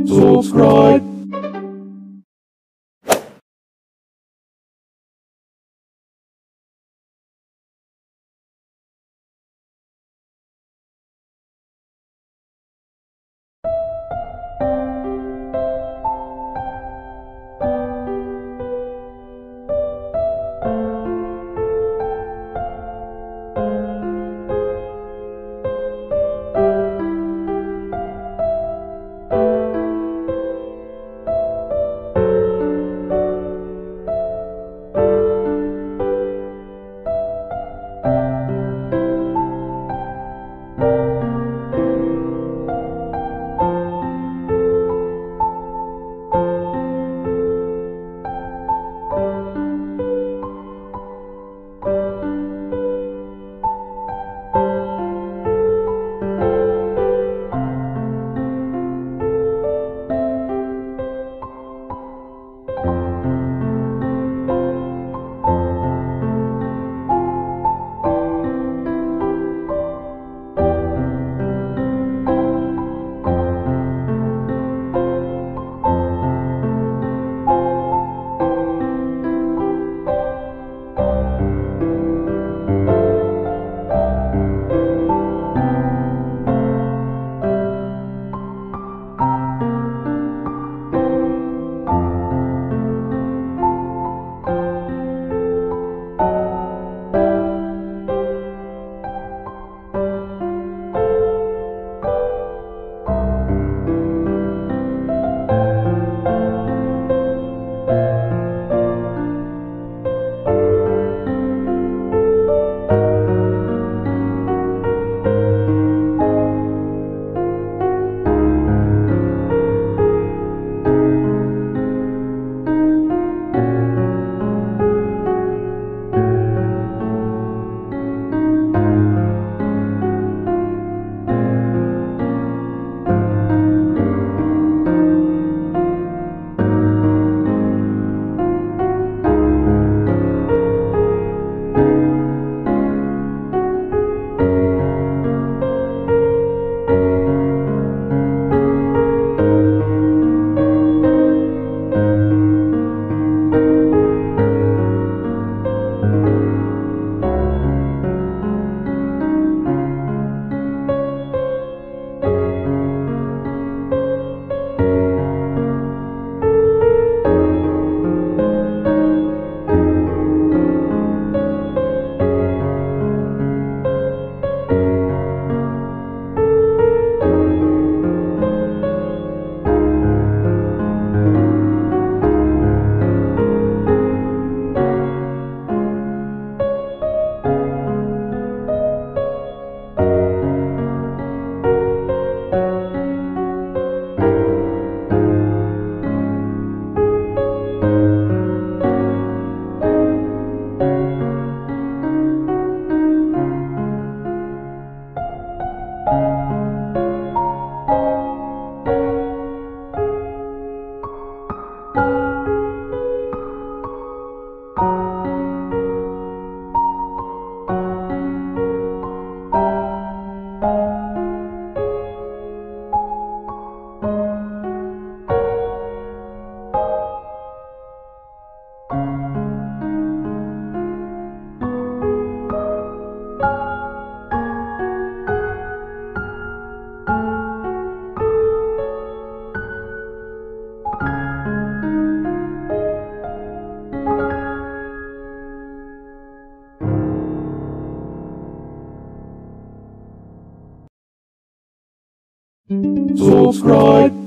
Subscribe. Subscribe.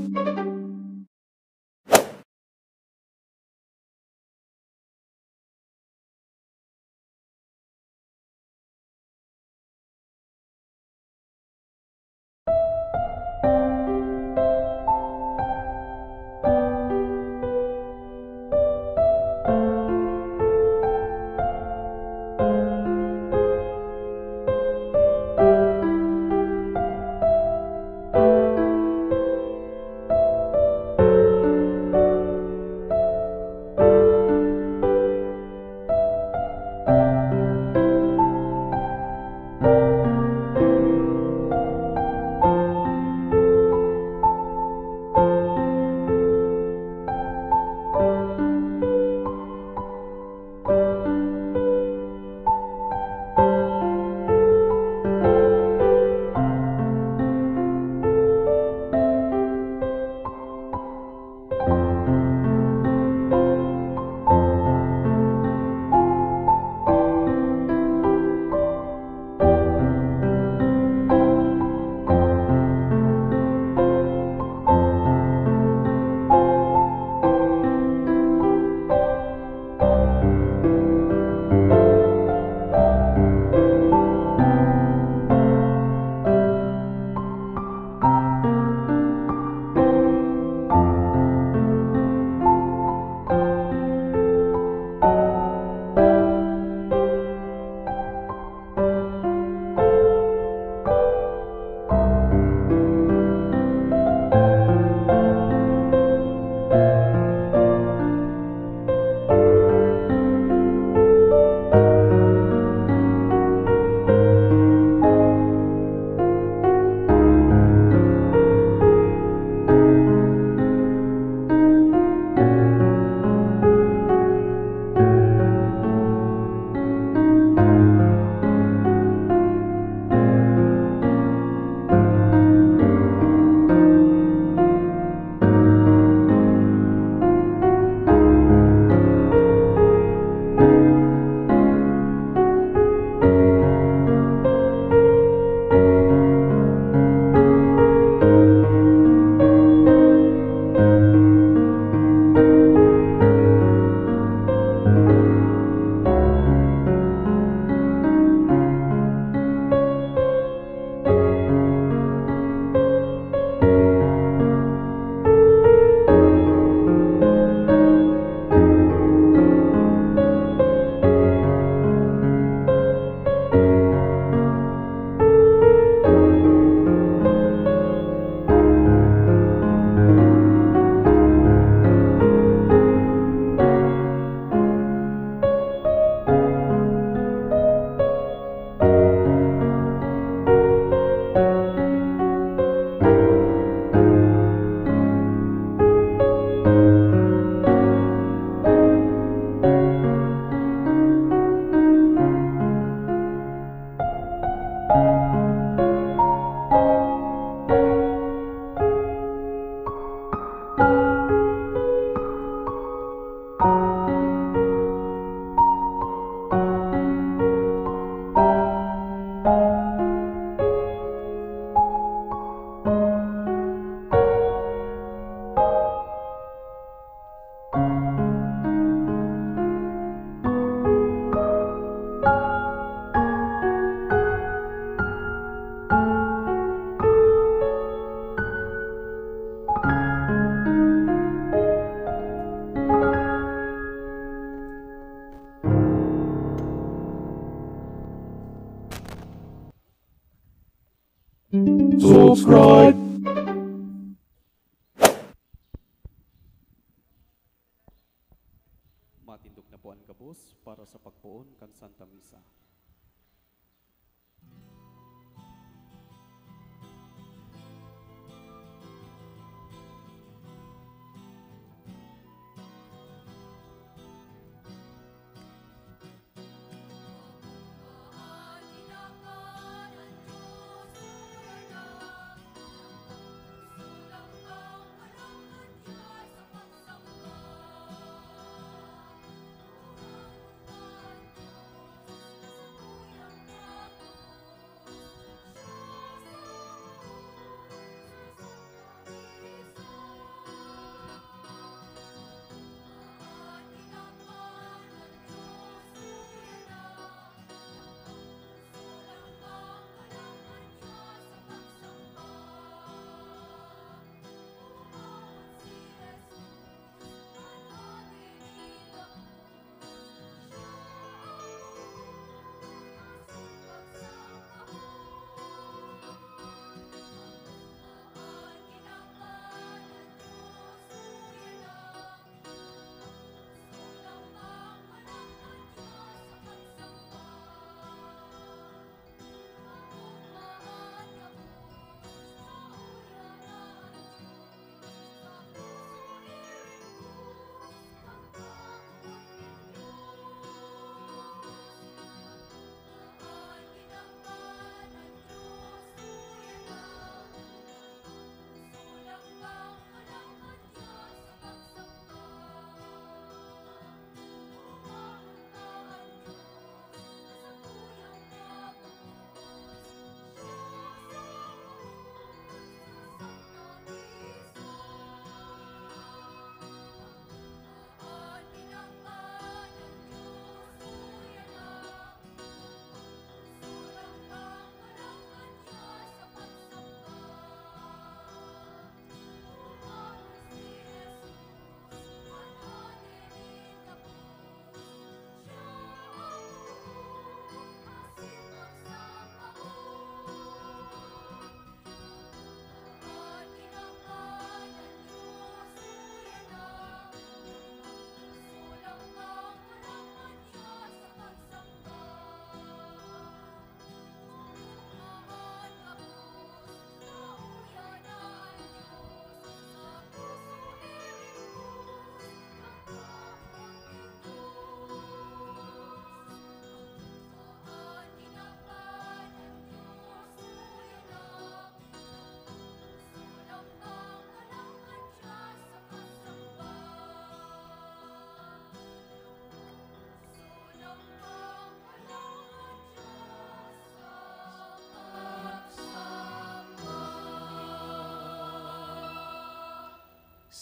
Subscribe! Matindog na po ang gabos para sa pagpuon kan Santa Misa.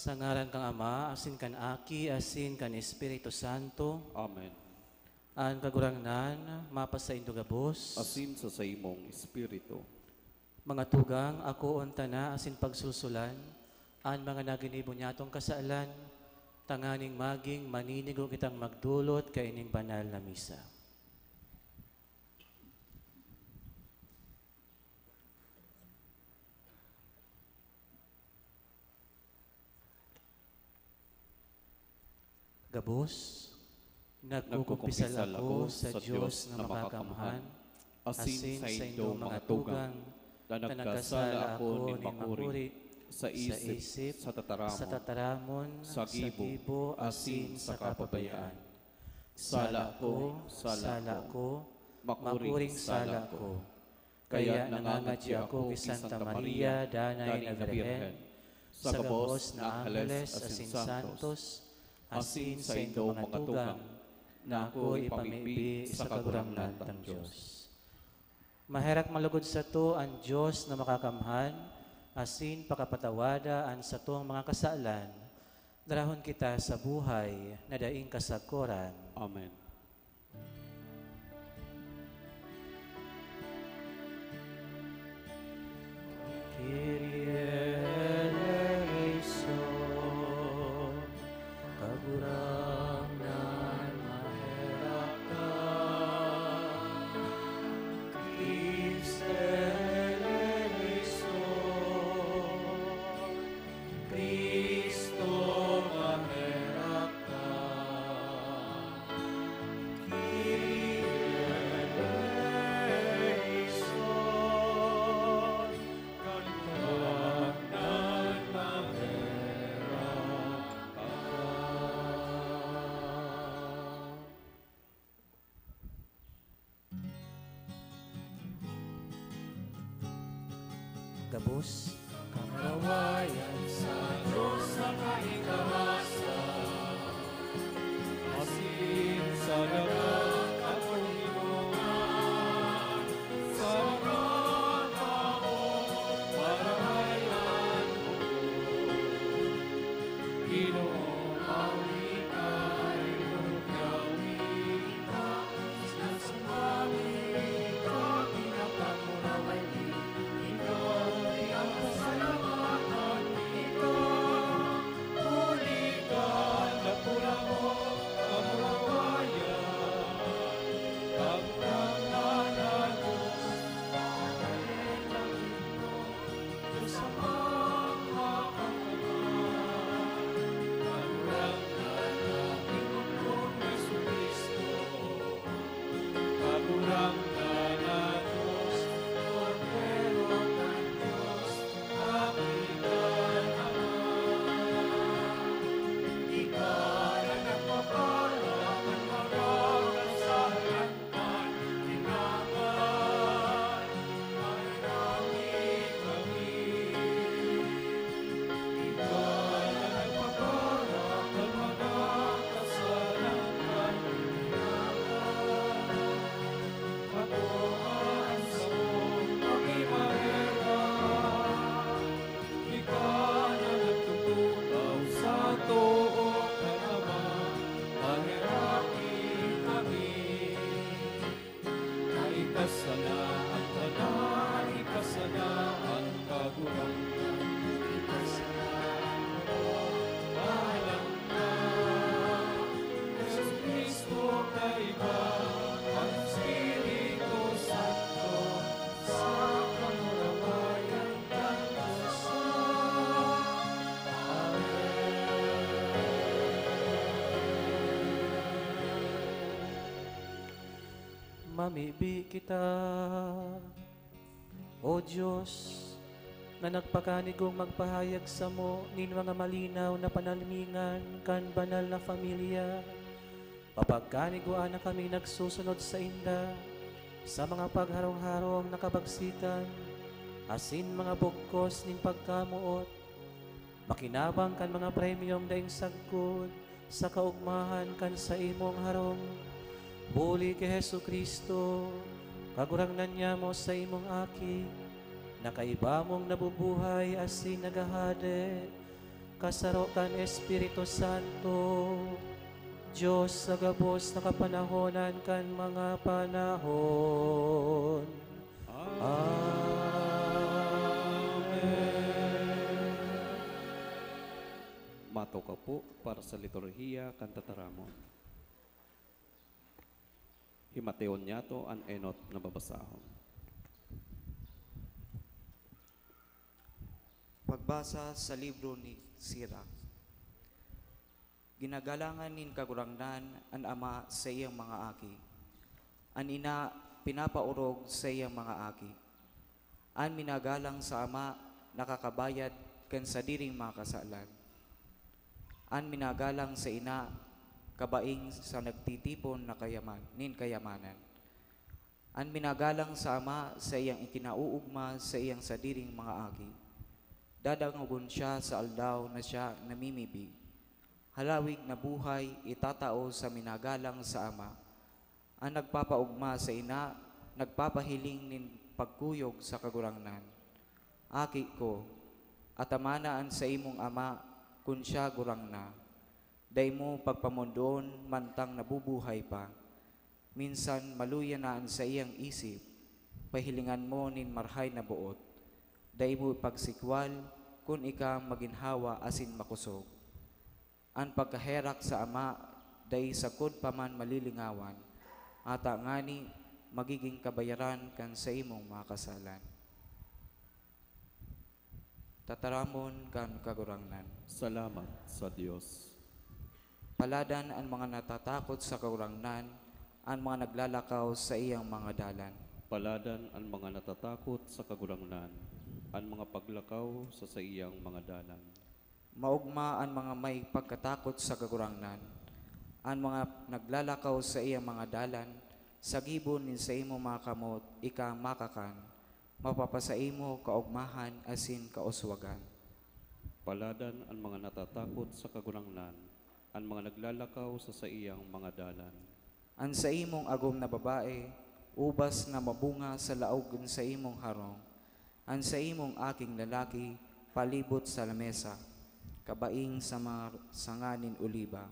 Sa ngaran kang Ama, asin kan Aki, asin kan Espiritu Santo, Amen. an kagurangnan, mapasa indo gabos, Asin sa imong espiritu. mga tugang, ako unta na, asin pagsulsulan, an mga naginibo niyatong kasaalan, tanganing maging maninigo kitang magdulot kaining banal na misa. Gabos, nagkukumpisal ako sa Diyos na makakamhan, asin sa inyong mga tugang, na nagkasala ako ni makuri, sa isip, sa tataramon, sa gibo, asin sa kapabayaan. Sala ko, makuring sala ko, kaya nangangadya ako kay Santa Maria, Danay na Birhen, sa gabos na Angeles, asin Santos, asin sa inyong mga tugang, na ako'y ipamigbi sa kagurangnan ng Diyos. Maherak malugod sa to ang Diyos na makakamhan, asin pakapatawada ang sa tong mga kasaalan, darahon kita sa buhay na daing kasakuran. Amen. Kyrie eleison, kagurangnan maherak ka. Christe eleison, gabos, kamarawayan sa Diyos na kaikahasa. Asin sa dagat at Panginoon, sa mga tao, marahayan mo. Ginoong ang ika'y nagawin ka, sa sumawin ka, pinapamurawan ikaw ay ang pasalamatan, ikaw huli ka, napula mo, kamurawayan, kagurangan na Diyos, pagkalit ang ito, Diyos ang makakaman, kagurangan na Panginoong Jesucristo, kagurangan na Diyos, Kordero ng Diyos, kapitan naman. Ikaw na nagpaparang ng marangal sa hangpan, kinaman, ay namin kami. Ikaw na nagpaparang ng marangal sa hangpan, kinaman, katuhan sa mong pag-imahirap. Ikaw na nagtutunaw sa tuon na naman, mahirapi kami. Naikasanaan ka na, ikasanaan kagurangan, ikasanaan mo, alam na. Jesus Cristo kaiba, ang Espiritu Santo, sa kamurawayan ng Diyos. Mamibi kita, O Diyos, na nagpakanigong magpahayag sa mo nin mga malinaw na panalmingan kan banal na familia. Papagkaniguan na kami nagsusunod sa inda, sa mga pagharong-harong na kabagsikan, asin mga bugkos nin pagkamuot, makinabang kan mga premium daing sagkod, sa kaugmahan kan sa imong harong. Buli kay Hesu Kristo, kagurangnan niya mo sa imong aki, nakaiba mong nabubuhay asin nagahade, kasaro kan Espiritu Santo, Diyos sa gabos na kapanahonan kan mga panahon. Amen. Mato ka po para sa liturhiya kan tataramon. Himateon niya to an enot na babasahon. Pagbasa sa libro ni Sirach. Ginagalangan nin kagurangnan an ama sa iyang mga aki. An ina pinapaurog sa iyang mga aki. An minagalang sa ama nakakabayad kan sa diring mga kasalan. An minagalang sa ina kabaing sa nagtitipon na kayamanan. An minagalang sa ama sa iyang ikinauugma sa iyang sadiring mga aki. Dadangugon siya sa aldaw na siya namimibi. Halawig na buhay itatao sa minagalang sa ama. Ang nagpapaugma sa ina, nagpapahiling nin pagkuyog sa kagurangnan. Aki ko, atamanaan sa imong ama kun siya gurang na. Day mo pagpamundoon mantang nabubuhay pa. Minsan maluyanaan sa iyang isip, pahilingan mo nin marhay na buot. Day mo pagsikwal kun ika maginhawa asin makusog. Ang pagkaherak sa ama, day sakod pa man malilingawan, ata ngani magiging kabayaran kan sa imong mga kasalan. Tataramon kan kagurangnan. Salamat sa Diyos. Paladan ang mga natatakot sa kagurangnan, ang mga naglalakaw sa iyang mga dalan. Paladan ang mga natatakot sa kagurangnan, ang mga paglakaw sa iyang mga dalan. Maugma ang mga may pagkatakot sa kagurangnan, ang mga naglalakaw sa iyang mga dalan, sa gibon ni sa imo mga kamot, ika makakan. mapapasaimo kaugmahan asin kauswagan. Paladan ang mga natatakot sa kagurangnan, ang mga naglalakaw sa iyang mga dalan. Ang sa imong agom na babae, ubas na mabunga sa laog sa imong harong. Ang sa imong aking lalaki, palibot sa lamesa, kabaing sa mga sanganin oliba.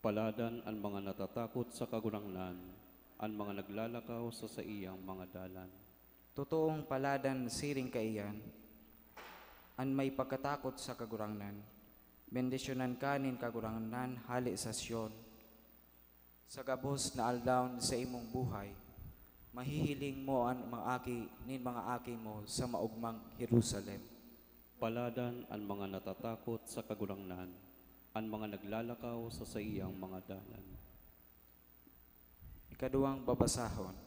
Paladan ang mga natatakot sa kagurangnan, ang mga naglalakaw sa iyang mga dalan. Totoong paladan siring kaiyan, an may pagkatakot sa kagurangnan. Bendisyonan kanin kagurangnan hali sa Sion. Sa gabos na aldaw sa imong buhay, mahihiling mo ang mga aki mo sa maugmang Jerusalem. Paladan ang mga natatakot sa kagurangnan, ang mga naglalakaw sa iyang mga dalan. Ikaduhang babasahon.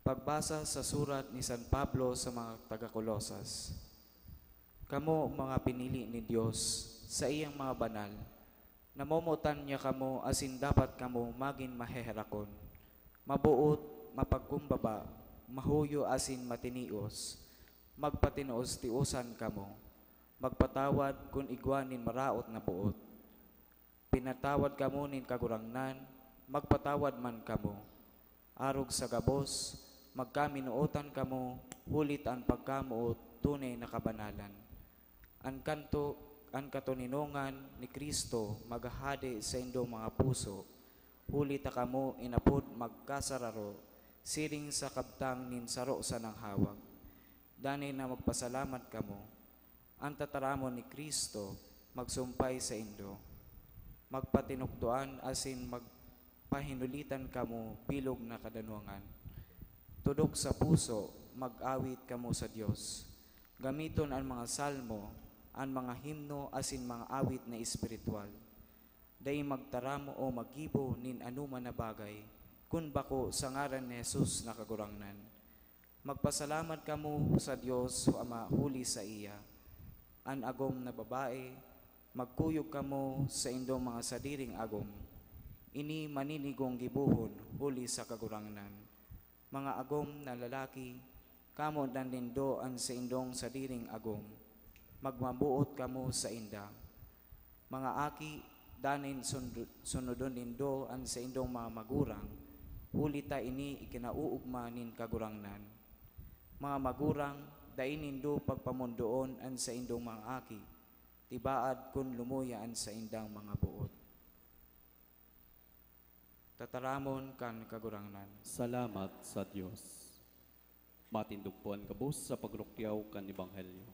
Pagbasa sa surat ni San Pablo sa mga taga-Kolosas. Kamo mga pinili ni Dios sa iyang mga banal, namomutan niya kamo asin dapat kamo maging maheherakon, mabuot, mapagkumbaba, mahuyo asin matinios, magpatinuos-tiusan kamo, magpatawad kung igwanin maraot na buot. Pinatawad kamo nin kagurangnan, magpatawad man kamo. Arog sa gabos, magkaminuotan kamo, hulit ang pagkamuot, tunay na kabanalan. Ang katuninongan ni Kristo maghahade sa indong mga puso, huli ta kamo inapod magkasararo, siring sa kabtang nin saro sa nang hawag. Danay na magpasalamat kamo, ang tataramon ni Kristo magsumpay sa indo. Magpatinukdoan asin magpahinulitan kamo bilog na kadanuangan. Tudok sa puso, mag-awit kamo sa Dios. Gamiton ang mga salmo, ang mga himno asin mga awit na espiritual. Day magtaramo o magibo nin anuman na bagay, kun bako sa ngaran ni Jesus na kagurangnan. Magpasalamat kamo sa Dios o Ama huli sa iya. An agom na babae, magkuyog kamo sa indong mga sadiring agom. Ini maninigong gibuhon huli sa kagurangnan. Mga agom na lalaki, kamo nandindo an sa indong sadiring agom. Magmabuot kamo sa inda. Mga aki, danin sunodon nindo an sa indong mga magurang, hulita ini ikinauugma nin kagurangnan. Mga magurang, dain nindo pagpamundoon an sa indong mga aki, tibaad kun lumuyaan sa indang mga buot. Tataramon kan kagurangnan. Salamat sa Dios. Matindugpuan kabus sa pagrukyaw kan Ebanghelyo.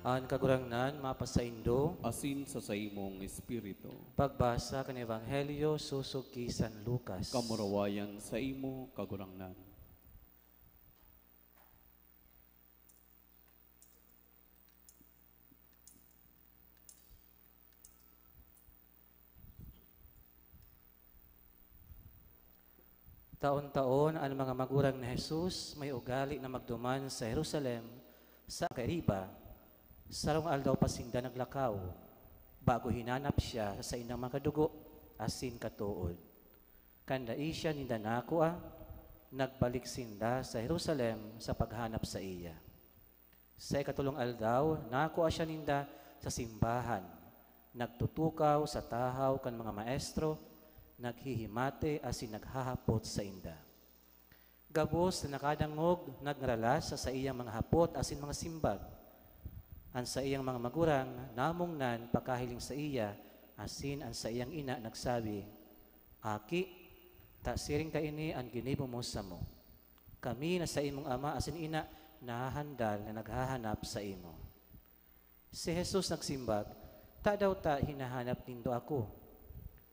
Ang kagurangnan, mapasaindo, Asin sa imong espiritu, pagbasa kan Ebanghelyo susog ki San Lucas. kamurawayan sa imo kagurangnan. Taon-taon ang mga magurang na Jesus may ugali na magduman sa Jerusalem sa kairiba. Sarong aldaw pasinda naglakaw, bago hinanap siya sa inang mga dugo, asin katuod. Kanda isya ninda nakua, nagbalik sinda sa Jerusalem sa paghanap sa iya. Sa ikatulong aldaw, nakua siya ninda sa simbahan, nagtutukaw sa tahaw kan mga maestro, naghihimate asin naghahapot sa inda. Gabos na nakadangog, nagralas sa iyang mga hapot asin mga simbag. An sa iyang mga magurang, namungnan pagkahiling sa iya, asin an sa iyang ina nagsabi, Aki, ta siring ka ini ang ginibo mo sa mo. Kami na sa imong ama asin ina, nahahandal na naghahanap sa imo. Si Jesus nagsimbag, ta daw ta hinahanap nindo ako.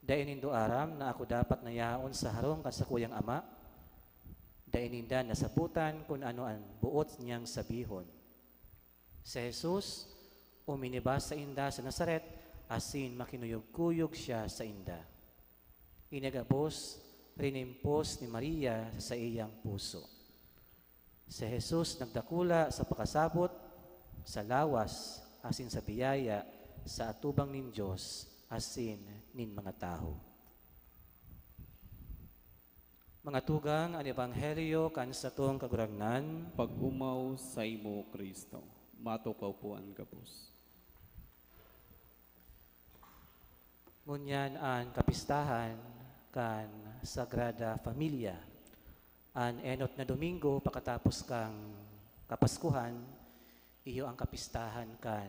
Dain nindo aram na ako dapat nayaon sa harong kan sa kuyang ama. Dain ninda nasabutan kung ano ang buot niyang sabihon. Si Jesus uminibas sa inda sa Nazaret, asin makinuyog-kuyog siya sa inda. Inagabos, rinimpos ni Maria sa iyang puso. Si Jesus nagdakula sa pakasabot, sa lawas, asin sa biyaya, sa atubang nin Diyos, asin nin mga tao. Mga tugang, ang Ebanghelyo kan sa tong kaguragnan, Pag-umaw sa imo, Kristo. Matukaw po ang gabos. ngunyan ang kapistahan kan Sagrada Familia. An enot na Domingo, pagkatapos kang Kapaskuhan, iyo ang kapistahan kan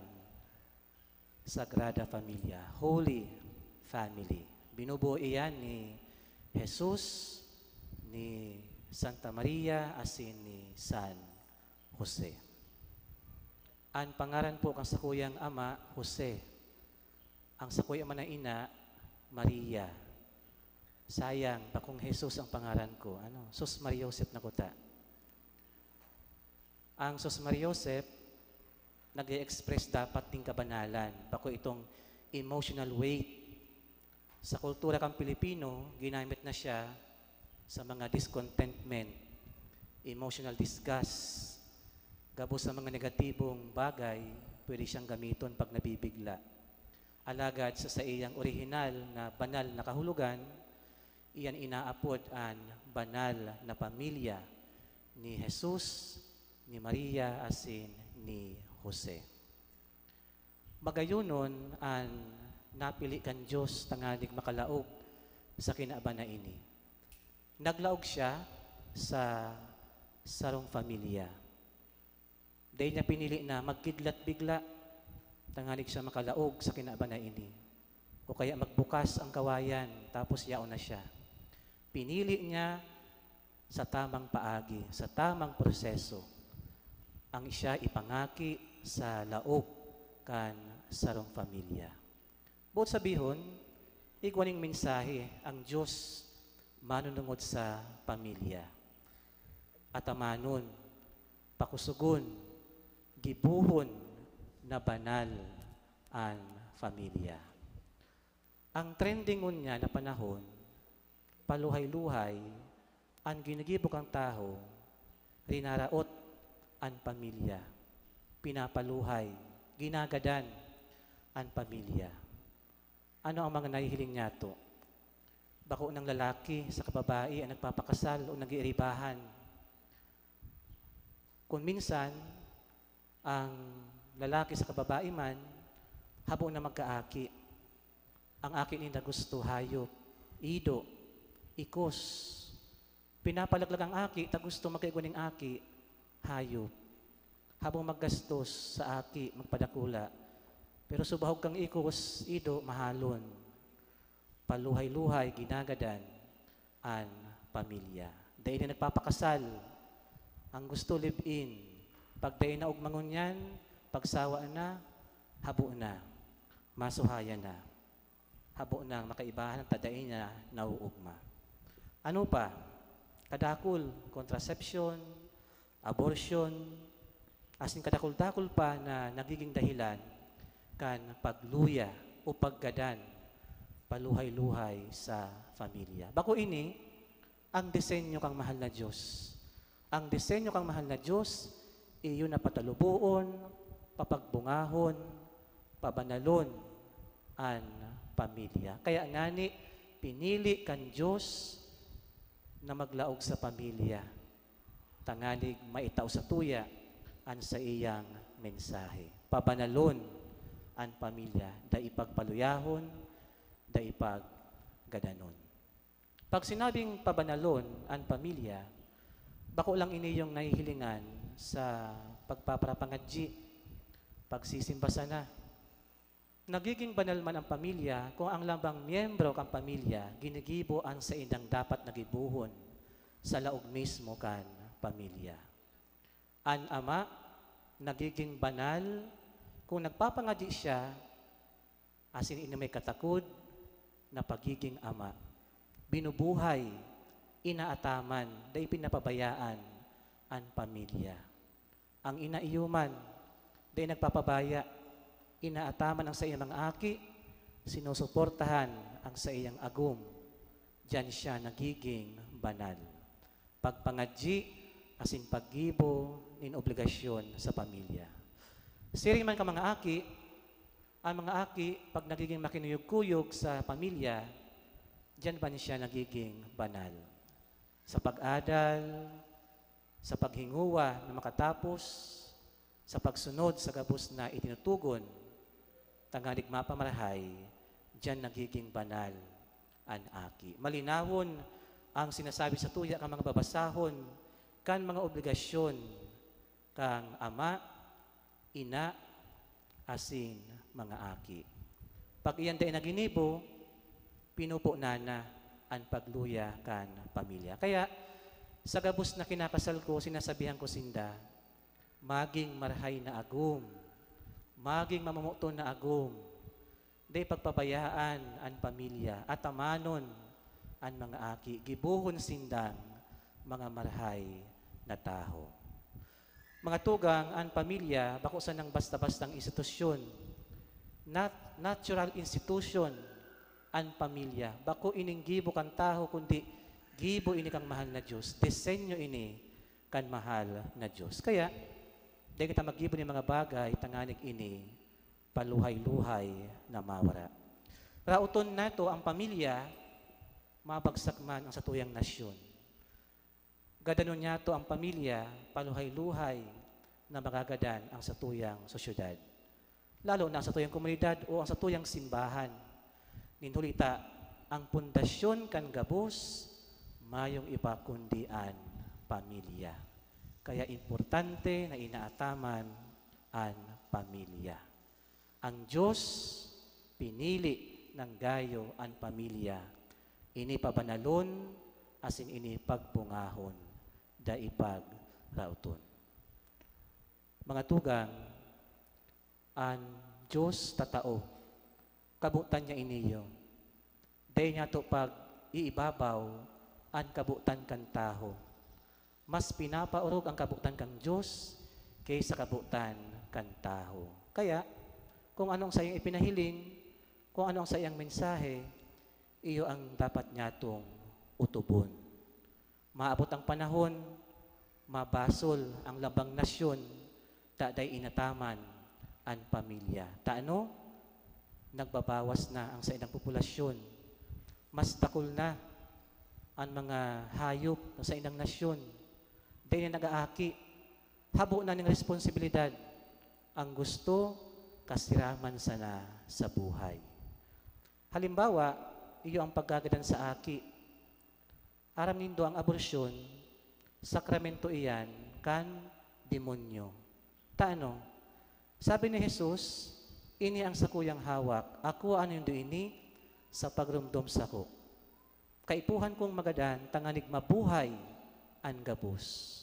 Sagrada Familia, Holy Family. Binubuo iyan ni Jesus, ni Santa Maria, asin ni San Jose. Ang pangaran po kang sakuyang ama, Jose. Ang sakuyang ama na ina, Maria. Sayang, bakong Jesus ang pangaran ko. Sus Maria Josep na kuta. Ang Sus Maria Josep, nag-i-express dapat ting kabanalan. Bako itong emotional weight. Sa kultura kang Pilipino, ginamit na siya sa mga discontentment, emotional disgust, gabos sa mga negatibong bagay, pwede siyang gamiton pag nabibigla. Alagad sa iyang orihinal na banal na kahulugan, iyan inaapod ang banal na pamilya ni Jesus, ni Maria, asin ni Jose. Magayunon ang napili kan Diyos tanganig makalaog sa kinabana ini. Naglaog siya sa sarong pamilya. Dahil niya pinili na magkidlat bigla, tangalig siya makalaog sa kinabana ini. O kaya magbukas ang kawayan, tapos yaon na siya. Pinili niya sa tamang paagi, sa tamang proseso, ang siya ipangaki sa laog kan sarong pamilya. Buot sabihon, igwaning mensahe ang Diyos manunungod sa pamilya. Atamanon, pakusugon, gibuhon na banal ang pamilya. Ang trending niya na panahon, paluhay-luhay, ang ginagibok ang tao, rinaraot ang pamilya, pinapaluhay, ginagadan ang pamilya. Ano ang mga nahihiling niya to? Bako ng lalaki sa kababae ang nagpapakasal o nag-iiribahan. Kung minsan, ang lalaki sa kababae man, habang na magkaaki, ang akin na gusto, hayop, ido, ikos. Pinapalaglag ang aki, ta gusto magkaiguning aki, hayop. Habang maggastos sa aki, magpadakula. Pero subahog kang ikos, ido, mahalon. Paluhay-luhay, ginagadan, ang pamilya. Dahil na nagpapakasal, ang gusto live-in, pag dahil na ugmangon yan, pagsawa na, habo na, masuhaya na. Habo na, makaibahan ang tadain na nauugma. Ano pa? Kadakul, contraception, abortion, asin kadakul-dakul pa na nagiging dahilan kan pagluya o paggadan, paluhay-luhay sa pamilya. Bako ini, ang disenyo kang mahal na Diyos. Ang disenyo kang mahal na Diyos, iyon na patalubuon, papagbungahon, pabanalon, ang pamilya. Kaya ngani, pinili kan Dios na maglaog sa pamilya. Tanganig maitaw sa tuya an sa iyang mensahe. Pabanalon an pamilya, da ipagpaluyahon, da ipaggadanon. Pag sinabing pabanalon an pamilya, bako lang ini yung nahihilingan sa pagpaparapangadji, pagsisimba sana. Nagiging banal man ang pamilya kung ang lambang miyembro kang pamilya ginigibo ang sa indang dapat nagibuhon sa laog mismo kan pamilya. An ama nagiging banal kung nagpapangadji siya asin ini may katakod na pagiging ama. Binubuhay, inaataman, dahil pinapabayaan ang pamilya. Ang inaiyuman, dahil nagpapabaya, inaataman ang sa iyang mga aki, sinusuportahan ang sa iyang agum. Diyan siya nagiging banal. Pagpangadji, asin paggibo, nin obligasyon sa pamilya. Siring man ka mga aki, ang mga aki, pag nagiging makinuyog-kuyog sa pamilya, diyan ba niya nagiging banal? Sa pag-adal, sa paghinguwa na makatapos, sa pagsunod sa gabos na itinutugon, tangalig mapamarahay, diyan nagiging banal an aki. Malinawon ang sinasabi sa tuya kang mga babasahon, kan mga obligasyon kang ama, ina, asin mga aki. Pag iyan day naginibo, pinupo nana ang pagluya kan pamilya. Kaya, sa gabos na kinakasal ko, sinasabihan ko sinda, maging marhay na agum, maging mamumuto na agum, day pagpabayaan ang pamilya, at amanon ang mga aki, gibuhon sindang mga marhay na tao. Mga tugang, ang pamilya, bako sa nang basta-bastang institusyon, natural institution, ang pamilya. Bako ining gibo kang taho, kundi gibo ini kang mahal na Diyos. Disenyo ini kan mahal na Diyos. Kaya, dahil kita maggibo ni mga bagay, tanganig ini, paluhay-luhay na mawara. Rauton na to ang pamilya, mabagsak man ang satuyang nasyon. Gadanon niya to ang pamilya, paluhay-luhay na magagadan ang satuyang sosyudad. Lalo na ang satuyang komunidad o ang satuyang simbahan. Ninulita, ang pundasyon kan gabos, mayong ipakundian pamilya. Kaya importante na inaataman ang pamilya. Ang Diyos pinili ng gayo ang pamilya. Ini pabanalon, asin ini pagpungahon, da ipagrauton. Mga tugang, ang Diyos tatao, kabutan niya iniyo. Dahil niya to pag iibabaw ang kabutan kan taho. Mas pinapaurog ang kabutan kang Diyos kaysa kabutan kan taho. Kaya, kung anong sa iyang ipinahiling, kung anong sa iyang mensahe, iyo ang dapat niya tong utubon. Maabot ang panahon, mabasol ang labang nasyon, taday inataman ang pamilya. Taano? Nagbabawas na ang sa ilang populasyon. Mas dakol na ang mga hayop sa ilang nasyon. Dahil na nag-aaki, habo na ng responsibilidad. Ang gusto, kasiraman sana sa buhay. Halimbawa, iyo ang paggagadan sa aki. Aram nindo ang aborasyon, sakramento iyan, kan demonyo. Taano? Sabi ni Jesus, ini ang sakuyang hawak, ako ano yung ini sa pagrumdom sako. Kaipuhan kong magadan, tanganig mabuhay ang gabos.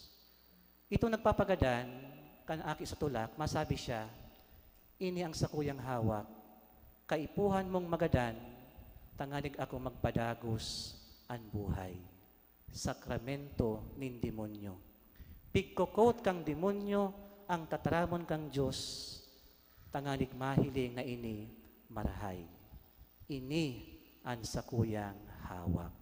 Ito nagpapagadan, kan aki sa tulak, masabi siya, ini ang sakuyang hawak, kaipuhan mong magadan, tanganig ako magpadagos ang buhay. Sakramento nin demonyo. Pigkokot kang demonyo, ang tataramon kang Diyos, tanganig mahiling na ini marahay. Ini ang sakuyang hawak.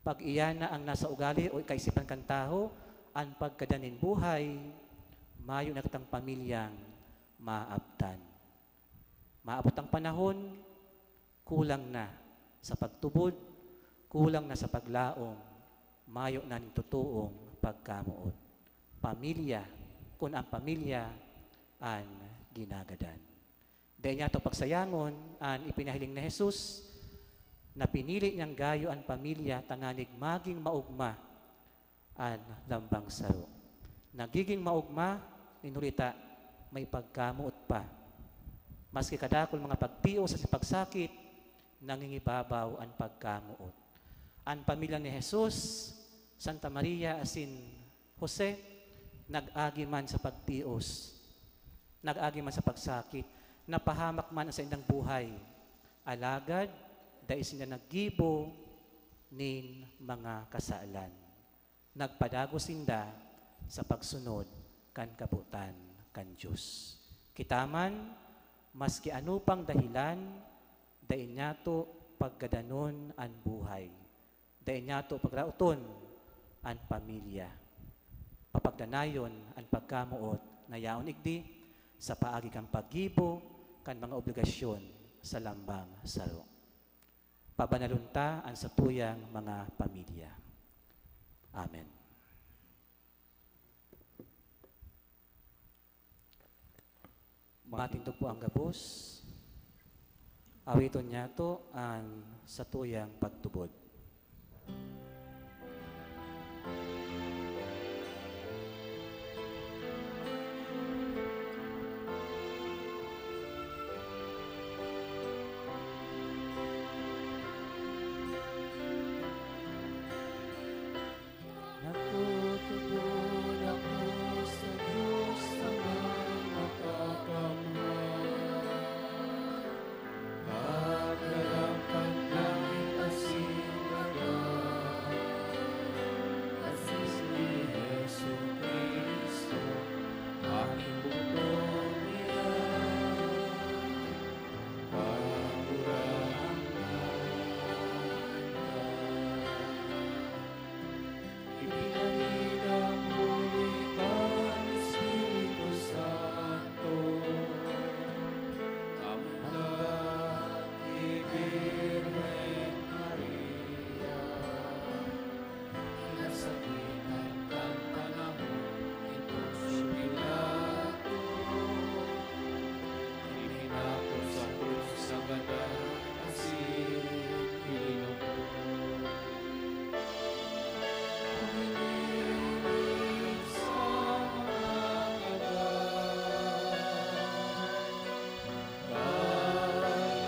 Pag iyan na ang nasa ugali o kaisipan kang tao, ang pagkadanin buhay, mayo na kitang pamilyang maabtan. Maabot ang panahon, kulang na sa pagtubod, kulang na sa paglaom, mayo na ning tutuong pagkamuot. Pamilya, kung ang pamilya an ginagadan. Dahil niya ito pagsayangon, an ipinahiling na Jesus, na pinili niyang gayo ang pamilya, tanganig maging maugma an lambang saro. Nagiging maugma, ninurita, may pagkamuot pa. Maski kadakol mga pagtiyo sa pagsakit, nangingibabaw ang pagkamuot. Ang pamilya ni Jesus, Santa Maria asin Jose, nag-agi man sa pagtios, nag-agi man sa pagsakit, napahamak man sa indang buhay. Alagad, dahil sila naggibo nin mga kasalan. Nagpadago sinda sa pagsunod kan kabutan kan Diyos. Kitaman, maski ano pang dahilan, dahil niya to paggadanon ang buhay. Dahil niya to pagrauton ang pamilya. Papagdanayon ang pagkamuot na yaon igdi sa paagi kang paggibo kan mga obligasyon sa lambang saro. Pabanalunta ang satuyang mga pamilya. Amen. Matinto po ang gabos. Awiton niya to ang satuyang pagtubod. Natutubod ako sa Diyos na makakamahal. Pagkarampan langit asin agad, asis ni Jesu Cristo, aking bukong iyan, pagurahan Ibinalid ang muli kang Espiritu Santo, ang Birhen Maria, kinasakitan kang panahon itong si Pilato, ihinapon sa krus sa banal asin pinupos. Pumililig sa mga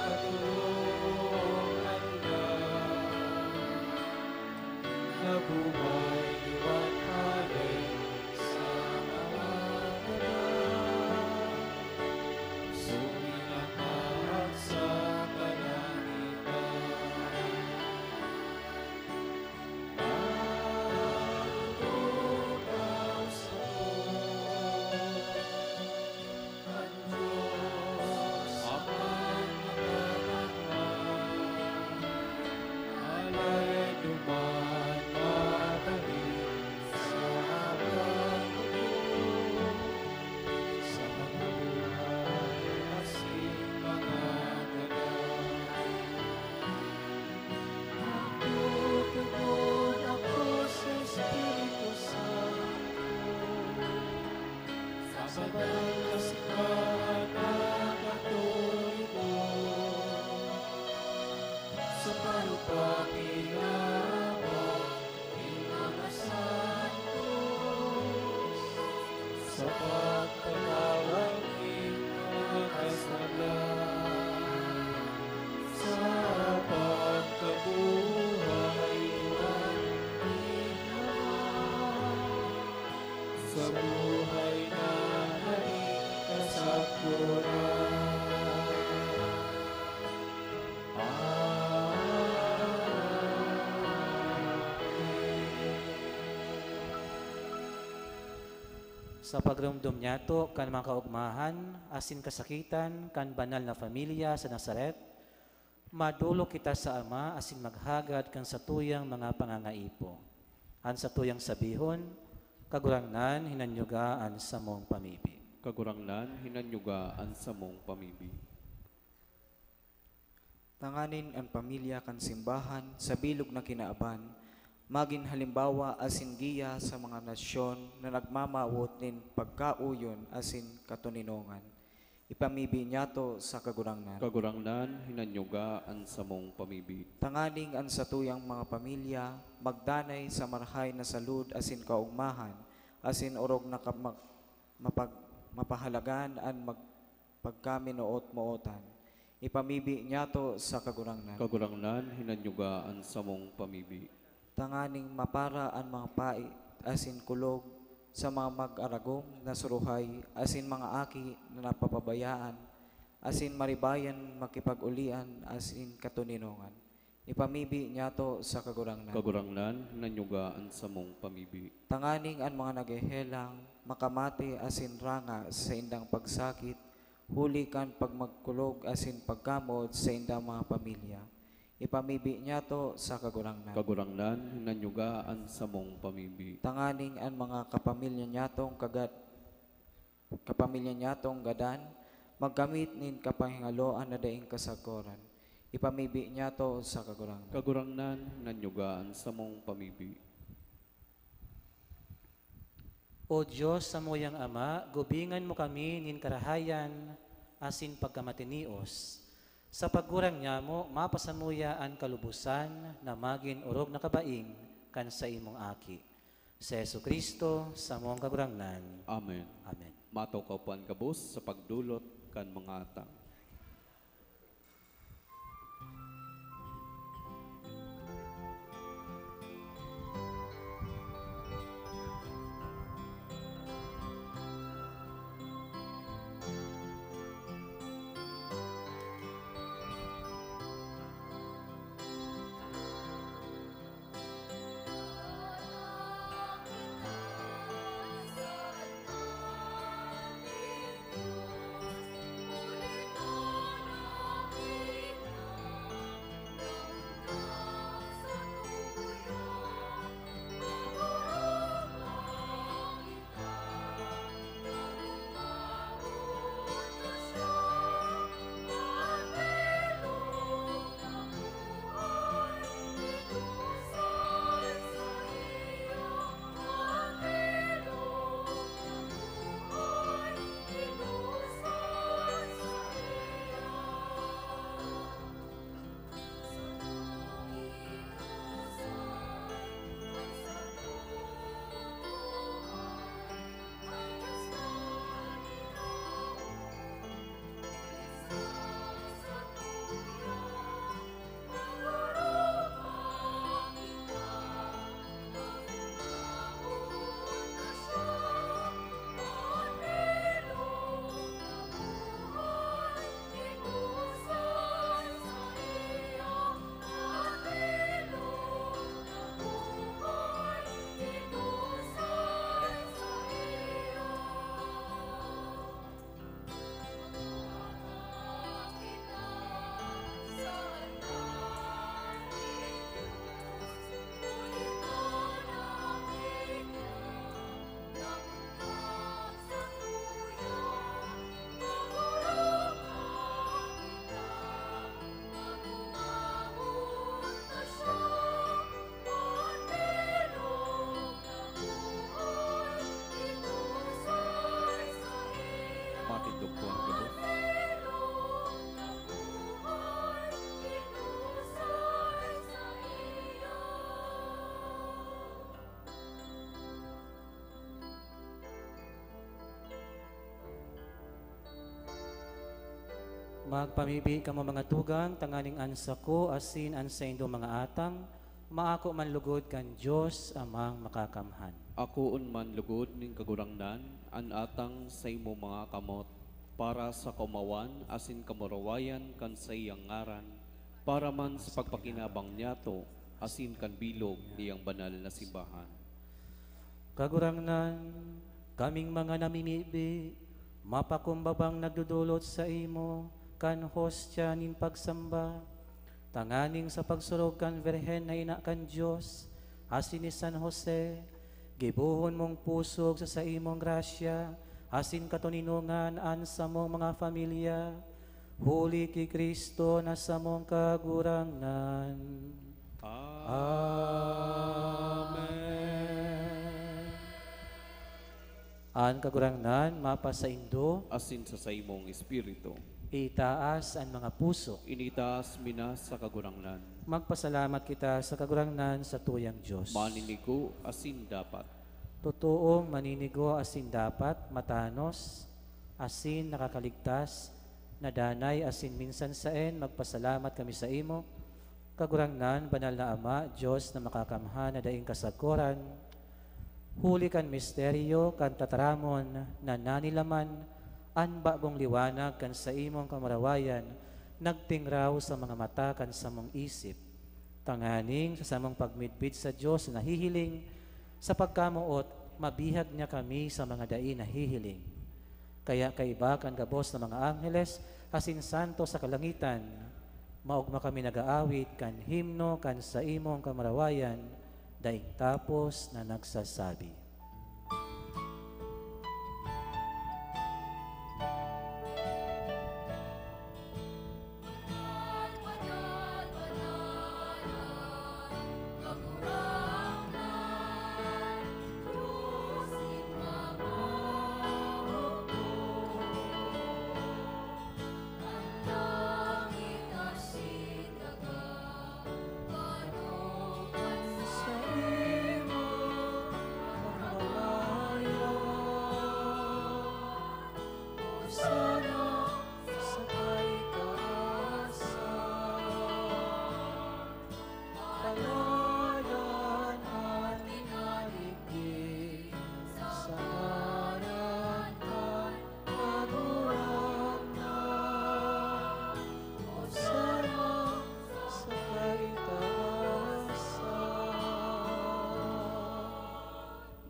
katulungan na buhay liwanhali sa mga suminahat sa kalangitan. Magtugaw sa ang Diyos amang makakamahal. Alay duman magaling sa pagtubo sa mga buhay asin mga dagat. Magtutubod ako sa Espiritu Santo, sa banal na simbahan na Katoliko, sa panupakilabang ng mga santos, sa pagpatawag ng mga kasalanan, sa pagkabuhay ng sa buhay na kasagpuran. Sa pagramdom niya to, kan mga kaugmahan, asin kasakitan, kan banal na familia sa Nazaret, madulo kita sa Ama, asin maghagad kan satuyang mga pangangaipo. An satuyang sabihon, kagurangnan, hinanyugaan sa mong pamibi. Kagurangnan, hinanyugaan sa mong pamibi. Tanganin ang pamilya kan simbahan sa bilog na kinaaban, maging halimbawa asin giya sa mga nasyon na nagmamawot nin pagkauyon asin katuninongan. Ipamibi niya to sa kagurangnan. Kagurangnan, hinanyugaan sa mong pamibi. Tanganing ang satuyang mga pamilya, magdanay sa marhay na salud asin kaugmahan, asin orog na mapahalagan ang pagkaminoot-mootan. Ipamibi niya to sa kagurangnan. Kagurangnan, hinanyugaan sa mong pamibi. Tanganing mapara ang mga pait asin kulog sa mga mag-aragong na suruhay asin mga aki na napapabayaan asin maribayan makipag-ulian asin katuninongan. Ipamibi niya to sa kagurangnan. Kagurangnan, hinanyugaan sa mong pamibi. Tanganing ang mga naghehelang makamati asin ranga sa indang pagsakit, huli kan pagmagkulog asin pagkamod sa indang mga pamilya. Ipamibi niya to sa kagurangnan. Kagurangnan, hinanyugaan sa mong pamibi. Tanganing ang mga kapamilya niya tong gadan, maggamit nin kapahingaloan na daing kasagoran. Ipamibi niya to sa kagurangnan. Kagurangnan, hinanyugaan sa mong pamibi. O Diyos sa moyang Ama, gubingan mo kami nin karahayan asin pagkamatinios. Sa paggurang niya mo, mapasamuya ang kalubusan na magin urog na kabaing kan sa imong aki. Sa Jesucristo, sa mong kagurangnan. Amen. Amen. Mataw ka puan kabus sa pagdulot kan mga atang. Matindog puan kabus. Magpamibi ka mo mga tugang, tanganing ansa ko, asin ansa indo mga atang, maako man lugod kan Diyos amang makakamhan. Ako man lugod ning kagurangnan, an atang sa imo mga kamot, para sa kaumawan asin kamurawayan kan sa iyang ngaran, para man sa pagpakinabang niyato, asin kan bilog niyang banal na simbahan. Kagurangnan, kaming mga namimibi, mapakumbabang nagdudulot sa imo, kan hostya nin pagsamba, tanganing sa pagsurog kan Virhen na ina kan Diyos, asin ni San Jose, gibuhon mong pusog sa imong grasya, asin katuninungan an sa mong mga familia, huli ki Kristo na samong kagurangnan. Amen. An kagurangnan, mapasaindo, Asin sa saimong espiritu, itaas ang mga puso. initas minas sa kagurangnan. Magpasalamat kita sa kagurangnan sa tuyang Diyos. Maninigo asin dapat. Totoong maninigo asin dapat, matanos, asin nakakaligtas, nadanay asin minsan saen, magpasalamat kami sa imo. Kagurangnan, banal na Ama, Diyos na makakamhan na daing kasaguran, huli kan misteryo, kan tataramon, na nanilaman, an bagong liwanag kan sa imong kamarawayan, nagtingraw sa mga mata kan sa mong isip. Tanganing sa samong pagmidbid sa Diyos na nahihiling, sa pagkamuot, mabihag niya kami sa mga dai na hihiling. Kaya kaiba kan gabos ng mga angheles, asin santo sa kalangitan, maugma kami nagaawit kan himno kan sa imong kamarawayan, daing tapos na nagsasabi.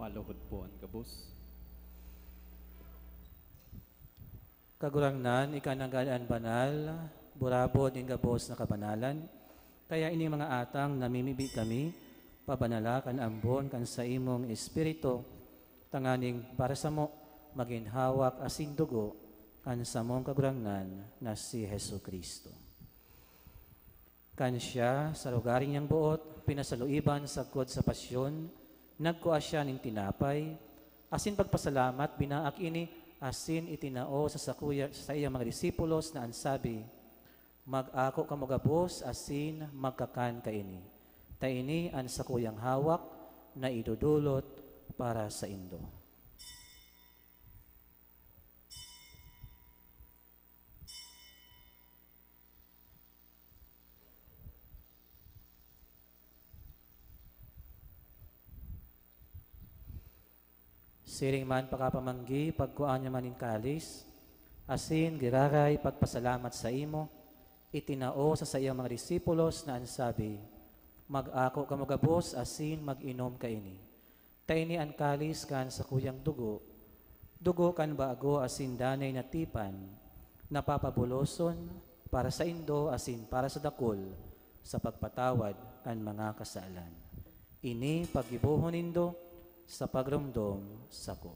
Maluhod po ang gabos. Kagurangnan, ikananggalaan banal, burabod ng gabos na kabanalan, kaya ini mga atang namimibi kami, pabanala kan ambon kan sa imong espiritu, tanganing para sa mo, maginhawak asin dugo, kan sa mong kagurangnan na si Hesu Kristo. Kan siya, sa lugaring niyang buot, pinasaluiban sa kod sa pasyon, nagkuha siya ng tinapay, asin pagpasalamat, binaak ini, asin itinao sa iyang mga disipulos na ansabi, mag-ako ka magabos, asin magkakan ka ini. Ta ini ang sakuyang hawak na idudulot para sa indo. Siring man pakapamanggi, pagkuan niya manin kalis, asin giraray pagpasalamat sa imo, itinao sa iyang mga disipulos na ansabi, mag-ako ka magabos, asin mag-inom ka ini. Ta ini ang kalis kan sa kuyang dugo, dugo kan bago asin danay na tipan, napapabuloson para sa indo asin para sa dakol, sa pagpatawad kan mga kasalan. Ini pagibuhon indo, sa pagrumdom sako.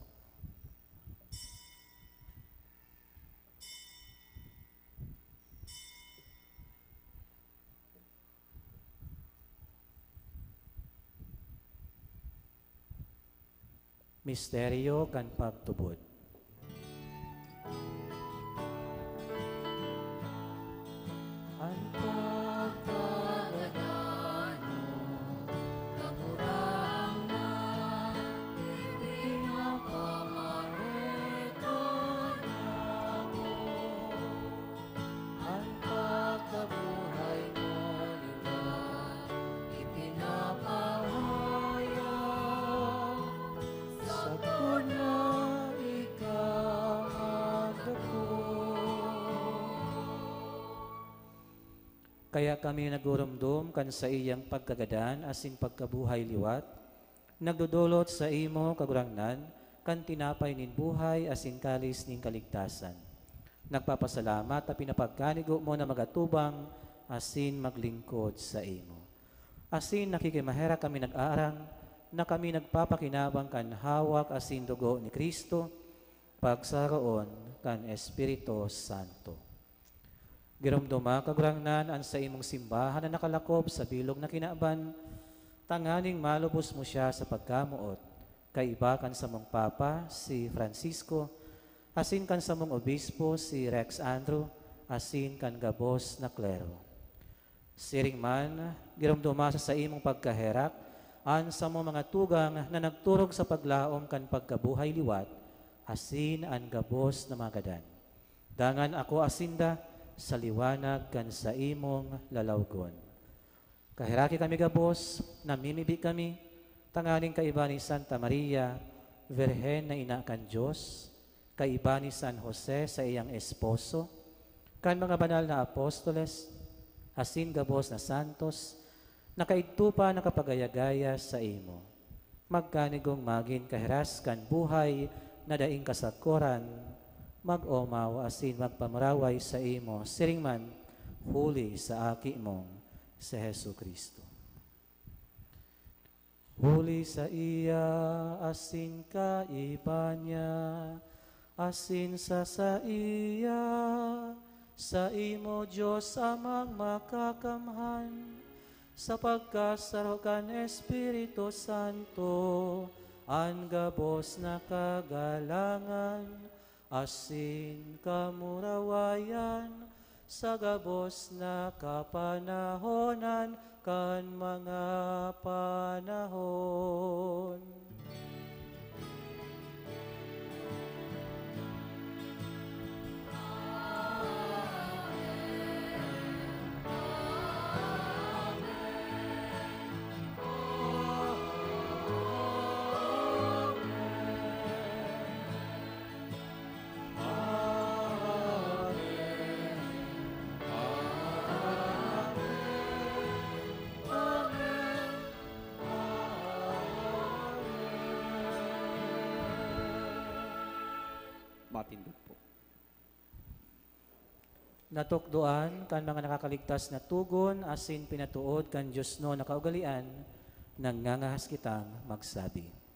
Misteryo kan pagtubod. Ang kaya kami nagurumdum kan sa iyang pagkagadan asin pagkabuhay liwat, nagdudulot sa imo kagurangnan, kan tinapay nin buhay asin kalis nin kaligtasan. Nagpapasalamat at pinapagkanigo mo na magatubang asin maglingkod sa imo. Asin nakikimahera kami nag-aarang, na kami nagpapakinabang kan hawak asin dugo ni Kristo, pagsaroon kan Espiritu Santo. Giromdoma kagurangnan an sa imong simbahan na nakalakob sa bilog na kinaaban, tanganing malubos mo siya sa pagkamuot, kaibakan sa mong Papa, si Francisco, asin kan sa mong Obispo, si Rex Andrew, asin kan gabos na klero. Siring man, giromdoma sa imong pagkaherak, an sa mong mga tugang na nagturog sa paglaom kan pagkabuhay liwat, asin an gabos na magadan. Dangan ako asinda, sa liwanag kan sa imong lalawgon. Kahiraki kami gabos, namimibi kami, tanganing kaiba ni Santa Maria, Virhen na ina kan Diyos, kaiba ni San Jose sa iyang esposo, kan mga banal na apostoles, asin gabos na santos, nakaidtupa nakapagayagaya sa imo. Magkanigong magin kahiras kan buhay na daing kasakuran, mag-omaw asin magpamuraway sa imo, siringman, huli sa aki mong si Hesu Kristo. Huli sa iya, asin ka iba niya, asin sa iya, sa imo Diyos amang makakamhan, sa pagkasarokan Espiritu Santo, ang gabos na kagalangan, asin kamurawayan, sa gabos na kapanahonan, kan mga panahon. Matindog po. Natukdoan kan mga nakakaligtas na tugon, asin pinatuod kan Diyos no nakaugalian, nangangahas kitang magsabi.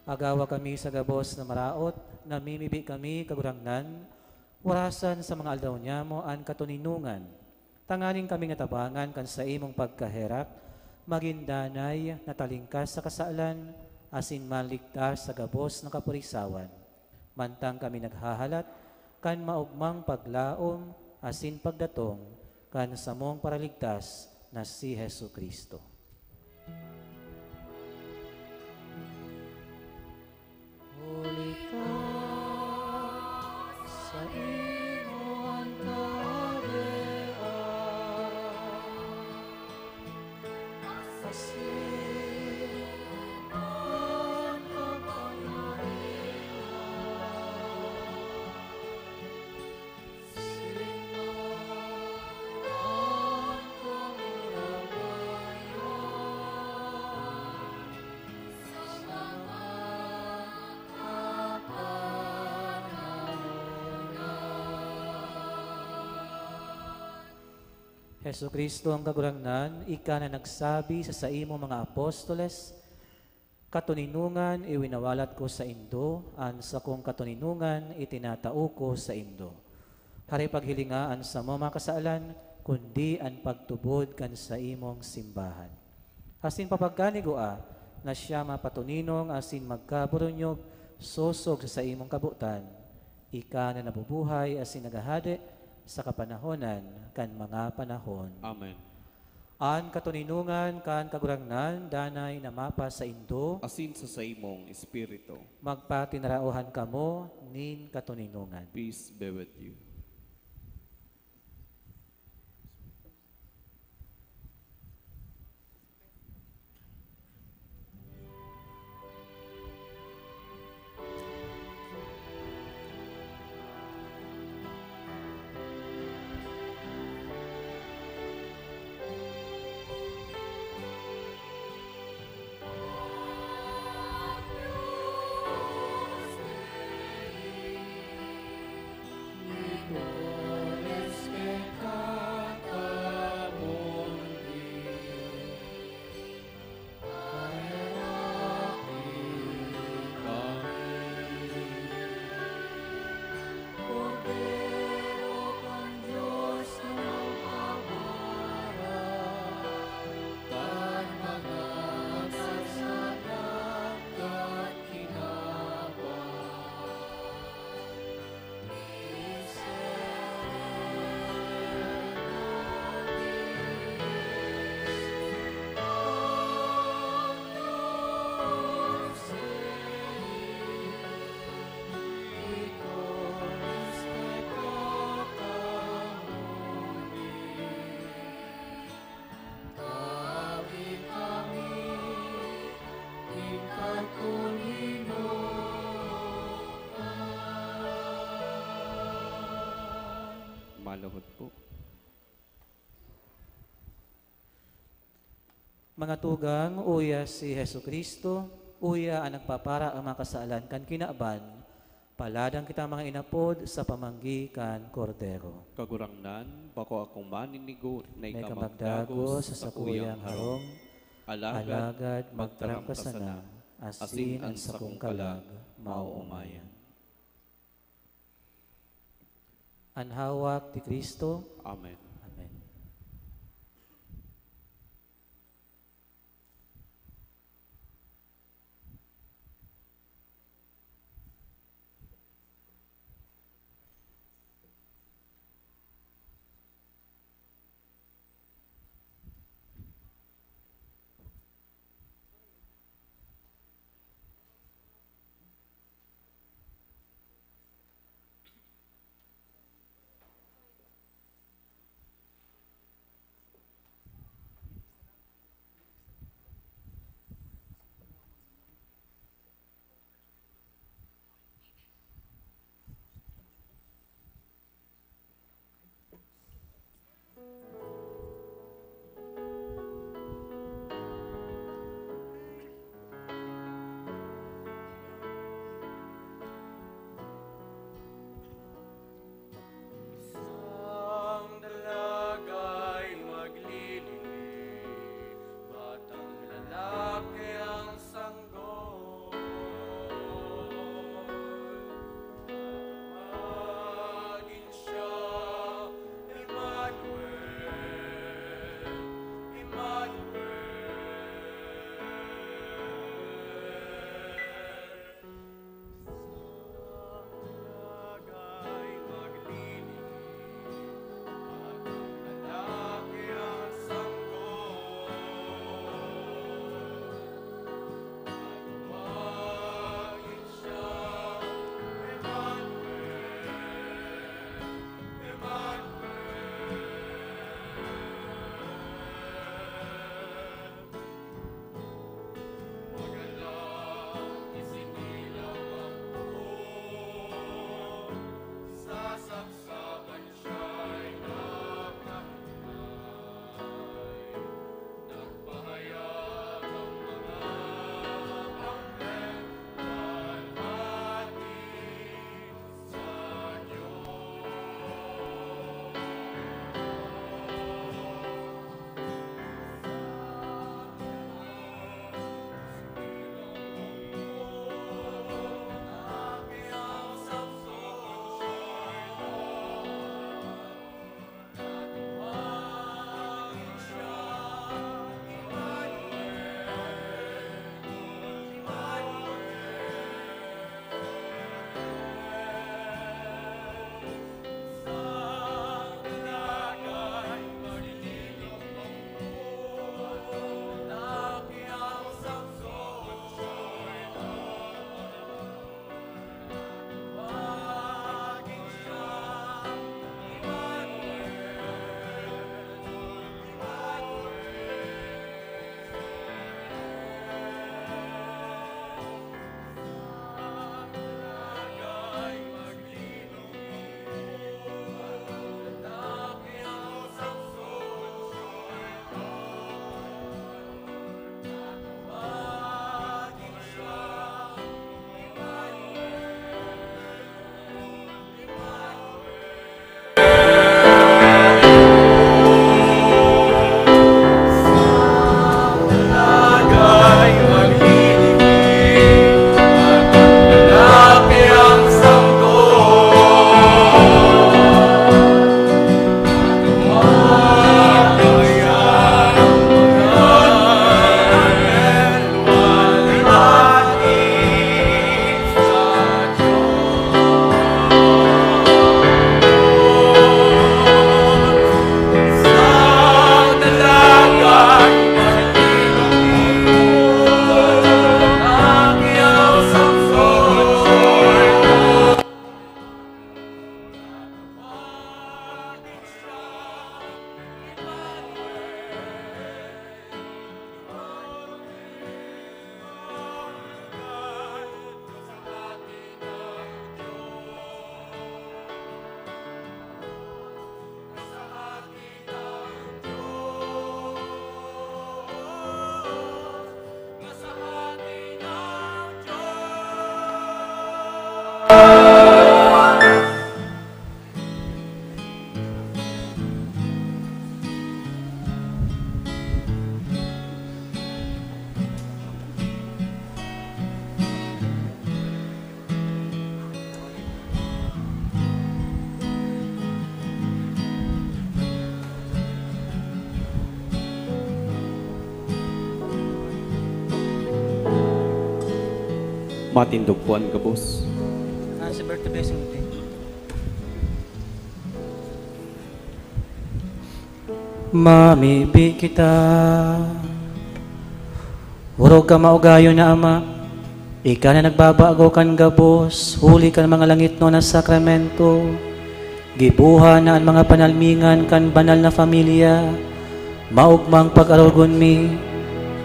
Agawa kami sa gabos na maraot, namimibi kami kagurangnan, warasan sa mga aldaw niya mo an katuninungan. Tanganing kami nga tabangan kan sa imong pagkaherak, magindanay natalingkas sa kasalan, asin maligtas sa gabos na kapurisawan. Mantang kami naghahalat, kan maugmang paglaom, asin pagdatong, kan sa mong paraligtas na si Hesu Kristo. Heso Kristo ang kagurangnan, ika na nagsabi sa imo mga apostoles, katuninungan iwinawalat ko sa indo, an sa kong katuninungan itinatao ko sa indo. Hari paghilingaan sa mga kasaalan, kundi an pagtubod kan sa imong simbahan. Asin papagkanigua, na siya mapatuninong asin magkaburunyog, sosog sa imong kabutan, ika na nabubuhay asin nagahade sa kapanahonan kan mga panahon. Amen. An katuninungan kan kagurangnan danay na mapa sa indo, Asin sa imong espiritu. magpatinarauhan kamo nin katuninungan. Peace be with you. Maluhod po. Mga tugang, uya si Heso Kristo, uya ang nagpapara ang mga kasaalan kan kinaaban, paladang kita mga inapod sa pamanggi kan kordero. Kagurangnan, bako akong maninigo na May ikamagdagos sa sakuyang harong, alagad magtaram ka sana, asin ang sakong kalag, mauumayan. Ang hawak ti Kristo, Amen. Amen. Matindog po ang gabos. Si Berto Blessing. Mamibig kita, urog ka maugayo na Ama, ika na nagbabago kan gabos, huli kan mga langit no na sakramento, gibuha na ang mga panalmingan kan banal na familia, maugmang pag-arugon mi,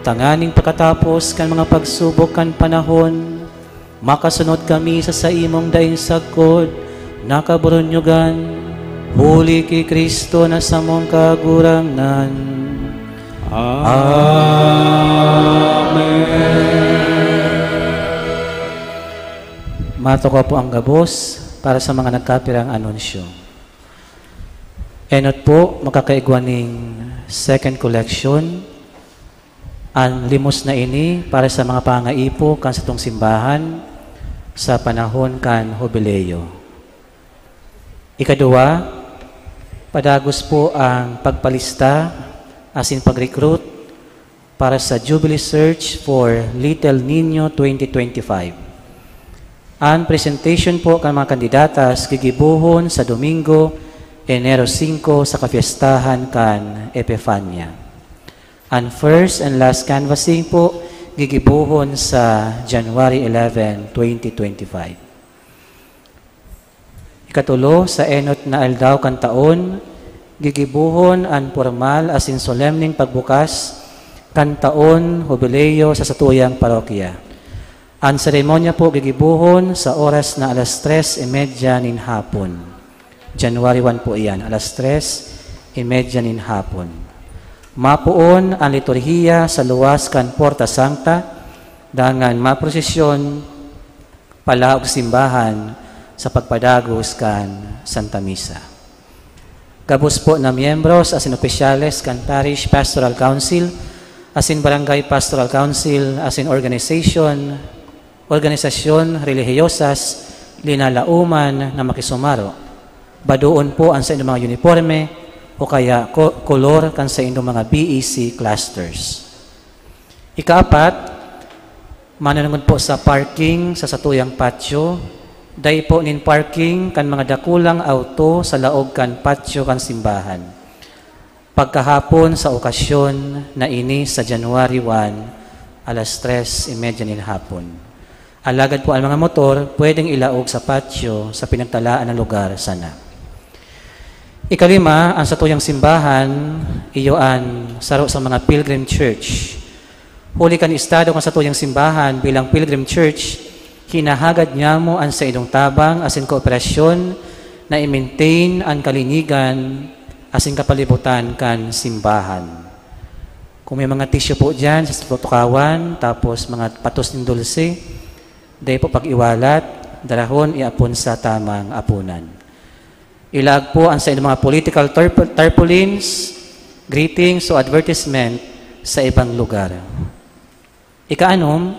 tanganing pagkatapos kan mga pagsubok kan panahon, makasunod kami sa imong daing sagkod, nakaburunyugan, huli ki Kristo na sa mong kagurangnan. Amen. Mato ko po ang gabos para sa mga nagkapirang anunsyo. Enot po, makakaigwaning second collection. Ang limos na ini para sa mga pangaipo kan sa itong simbahan sa panahon kan Jubileo. Ikaduwa, padagos po ang pagpalista asin pag-recruit para sa Jubilee Search for Little Niño 2025. Ang presentation po kan mga kandidatas gigibuhon sa Domingo, Enero 5 sa kapiestahan kan Epifania. Ang first and last canvassing po gigibuhon sa January 11, 2025. Ikatulo, sa enot na aldaw kan taon, gigibuhon ang formal asin solemning pagbukas kan taon Jubileo sa satuyang parokya. Ang seremonya po gigibuhon sa oras na 3:30 nin hapon. January 1 po iyan, 3:30 nin hapon. Mapuon ang liturhiya sa luwas kan Porta Sancta, dangan maprosesyon palaog simbahan sa pagpadagos kan Santa Misa. Gabos po na miyembros asin opisyales kan Parish Pastoral Council, asin Barangay Pastoral Council, asin organisasyon relihiyosas, linalauman na makisumaro. Badoon po ang sa inyong mga uniforme o kaya kolor kan sa inyong mga BEC clusters. Ikaapat, manunungod po sa parking sa satuyang patio. Day po nin parking kan mga dakulang auto sa laog kan patio kan simbahan. Pagkahapon sa okasyon na ini sa January 1, 3:30 nin hapon. Alagad po ang mga motor pwedeng ilaog sa patio sa pinagtalaan ng lugar sana. Ikalima, ang satuyang simbahan, iyoan saro sa mga Pilgrim Church. Huli kan estado kan satuyang simbahan bilang Pilgrim Church, hinahagad niya mo ang sa idong tabang asin kooperasyon na i-maintain ang kalinigan asin kapalibutan kan simbahan. Kung may mga tissue po dyan sa tutukawan, tapos mga patos ng dulce, dahil po pag-iwalat, darahon iapon sa tamang apunan. Ilag po ang sa inyong mga political tarpaulins, greetings o advertisement sa ibang lugar. Ikaanom,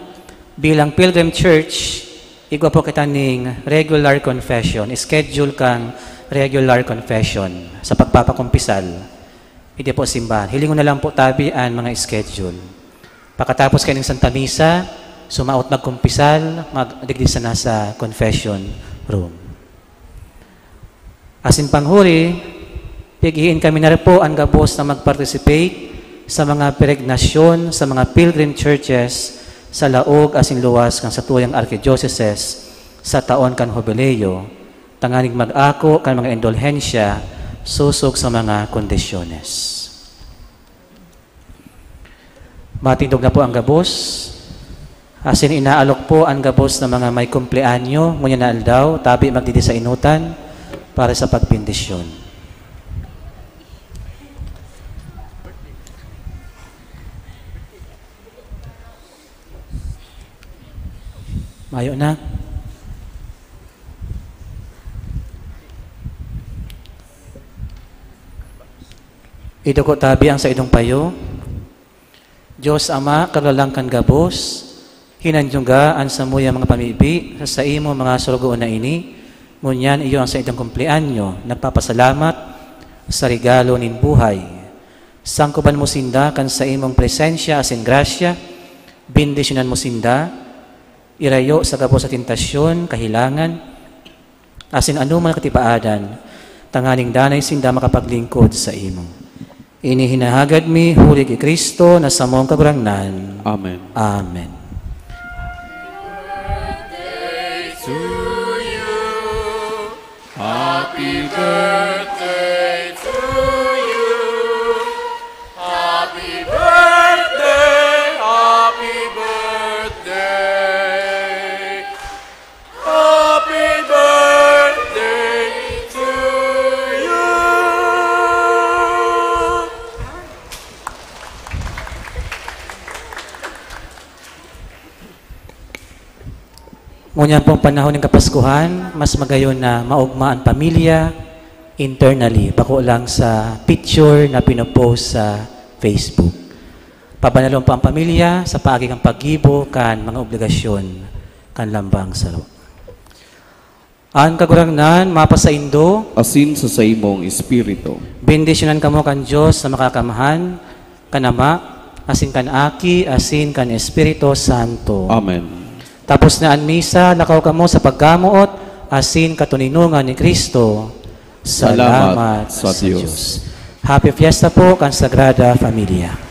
bilang Pilgrim Church, igwa po kita ning regular confession. Schedule kang regular confession sa pagpapakumpisal. Hindi po simbahan. Hilingon na lang po tabi ang mga schedule. Pagkatapos kayo ng Santa Misa, sumaot magkumpisal, magdigdi sa nasa confession room. Asin panghuri, pigihin kami na rin po ang gabos na mag-participate sa mga peregnasyon sa mga pilgrim churches sa laog asin luwas kang satuyang archidioceses sa taon kan Jubileo, tanganing mag-ako kan mga indulhensya susog sa mga kondisyones. Matindog na po ang gabos. Asin inaalok po ang gabos ng mga may kumpleanyo, ngunya na aldaw, tabi magdidi sa inutan para sa pagpindisyon. Mayo na. Ito ko tabi ang sa idong payo. Diyos Ama, kalalangkan gabos, hinanjungga ang samuya mga pamibi, sa imo mga surugoon na ini, ngunyan iyo ang sa idong kumplianyo, nagpapasalamat sa regalo nin buhay. Sangkuban mo sinda kan sa imong presensya asin grasya, bindisyonan mo sinda, irayo sa gabo sa tentasyon, kahilangan, asin anuman katipaadan, tanganing danay sinda makapaglingkod sa imo. Ini hinahagad mi huli kay Kristo na samong kagurangnan. Amen. Amen. Happy birthday to you. Happy birthday, happy birthday. Happy birthday to you. Ngunyan pong panahon ng Kapaskuhan, mas magayon na maugma ang pamilya internally, pako lang sa picture na pinopost sa Facebook. Pabanalong pa ang pamilya sa paagi kang paggibo kan mga obligasyon kan lambang salo. Ang kagurangnan, mapasaindo, Asin sa imong espiritu. bendisyonan kamo kan Diyos na makakamahan, kanama, asin kan Aki, asin kan Espiritu Santo. Amen. Tapos na ang misa, lakaw kamo sa paggamuot, asin katuninungan ni Kristo. Salamat sa Diyos. Happy Fiesta po, kan Sagrada Familia.